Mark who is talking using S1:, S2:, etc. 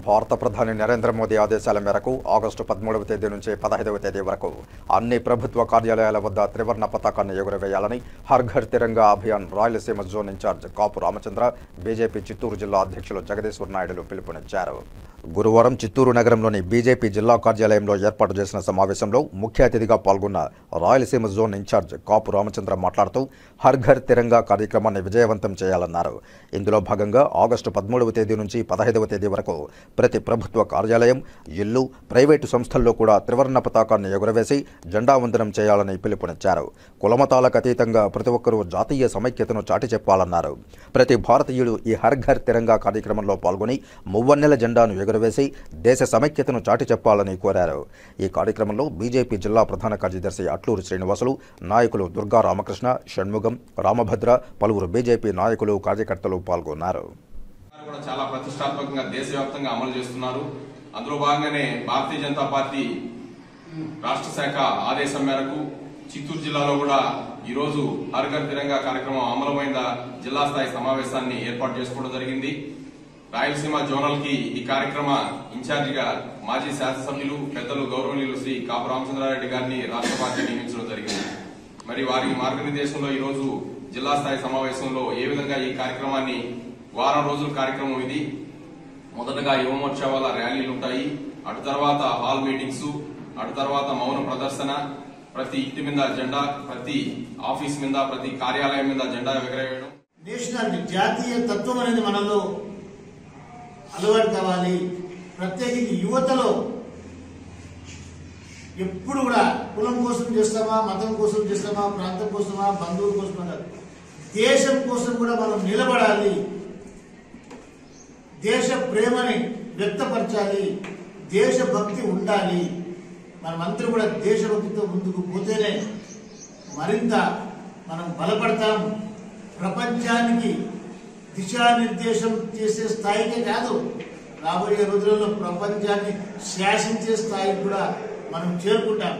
S1: భారత ప్రధాని నరేంద్ర మోదీ ఆదేశాల మేరకు ఆగస్టు 13వ తేదీ నుంచి 15వ తేదీ వరకు అన్ని ప్రభుత్వ కార్యాలయాల వద్ద త్రివర్ణ పతాకాన్ని ఎగురవేయాలని హర్ ఘర్ తిరంగా అభియాన్ రాయలసీమ జోన్ ఇన్ఛార్జ్ కాపు రామచంద్ర బీజేపీ చిత్తూరు జిల్లా అధ్యక్షులు జగదీశ్వర్ నాయుడులు పిలుపునిచ్చారు. గురువారం చిత్తూరు నగరంలోని బీజేపీ జిల్లా కార్యాలయంలో ఏర్పాటు చేసిన సమావేశంలో ముఖ్య అతిథిగా పాల్గొన్న రాయలసీమ జోన్ ఇన్ఛార్జ్ కాపు రామచంద్ర మాట్లాడుతూ హర్ ఘర్ తిరంగా కార్యక్రమాన్ని విజయవంతం చేయాలన్నారు. ఇందులో భాగంగా ఆగస్టు 13వ తేదీ నుంచి 15వ తేదీ వరకు ప్రతి ప్రభుత్వ కార్యాలయం, ఇల్లు, ప్రైవేటు సంస్థల్లో కూడా త్రివర్ణ పతాకాన్ని ఎగురవేసి జెండా వందనం చేయాలని పిలుపునిచ్చారు. కులమతాలకు అతీతంగా ప్రతి ఒక్కరూ జాతీయ సమైక్యతను చాటి చెప్పాలన్నారు. ప్రతి భారతీయుడు ఈ హర్ ఘర్ తిరంగా కార్యక్రమంలో పాల్గొని మువ్వన్నెల జెండాను ఎగురవేసి దేశ సమైక్యతను చాటి చెప్పాలని కోరారు. ఈ కార్యక్రమంలో బీజేపీ జిల్లా ప్రధాన కార్యదర్శి అట్లూరి శ్రీనివాసులు, నాయకులు దుర్గా రామకృష్ణ, షణ్ముగం, రామభద్ర, పలువురు బీజేపీ నాయకులు, కార్యకర్తలు పాల్గొన్నారు.
S2: చాలా ప్రతిష్టాత్మకంగా దేశవ్యాప్తంగా అమలు చేస్తున్నారు. అందులో భాగంగానే భారతీయ జనతా పార్టీ రాష్ట్ర శాఖ ఆదేశం మేరకు చిత్తూరు జిల్లాలో కూడా ఈ రోజు హర్ ఘర్ తిరంగా కార్యక్రమం అమలమైన జిల్లా స్థాయి సమావేశాన్ని ఏర్పాటు చేసుకోవడం జరిగింది. రాయలసీమ జోనల్ కి ఈ కార్యక్రమ ఇన్ఛార్జిగా మాజీ శాసనసభ్యులు పెద్దలు గౌరవనీయులు శ్రీ కాపు రామచంద్రారెడ్డి గారిని రాష్ట్ర పార్టీ నియమించడం జరిగింది. మరి వారి మార్గనిర్దేశంలో ఈ రోజు జిల్లా స్థాయి సమావేశంలో ఏ విధంగా ఈ కార్యక్రమాన్ని వారం రోజుల కార్యక్రమం ఇది. మొదటగా యువమోర్చా ర్యాలీలు ఉంటాయి, అటు తర్వాత హాల్ మీటింగ్స్, అటు తర్వాత మౌన ప్రదర్శన, ప్రతి ఇంటి మీద జెండా, ప్రతి ఆఫీస్ మీద, ప్రతి కార్యాలయం మీద జెండా ఎగరవేయడం.
S3: నేషనల్ జాతీయ తత్వం అనేది మనలో అలవాటు కావాలి. ప్రత్యేకించి యువతలో ఎప్పుడు కూడా కులం కోసం చేస్తామా, మతం కోసం చేస్తామా, ప్రాంతం కోసమా, బంధువుల కోసమా, దేశం కోసం కూడా మనం నిలబడాలి. దేశ ప్రేమని వ్యక్తపరచాలి, దేశభక్తి ఉండాలి. మనమందరూ కూడా దేశభక్తితో ముందుకు పోతేనే మరింత మనం బలపడతాం. ప్రపంచానికి దిశానిర్దేశం చేసే స్థాయికే కాదు, రాబోయే రోజులలో ప్రపంచాన్ని శాసించే స్థాయికి కూడా మనం చేరుకుంటాం.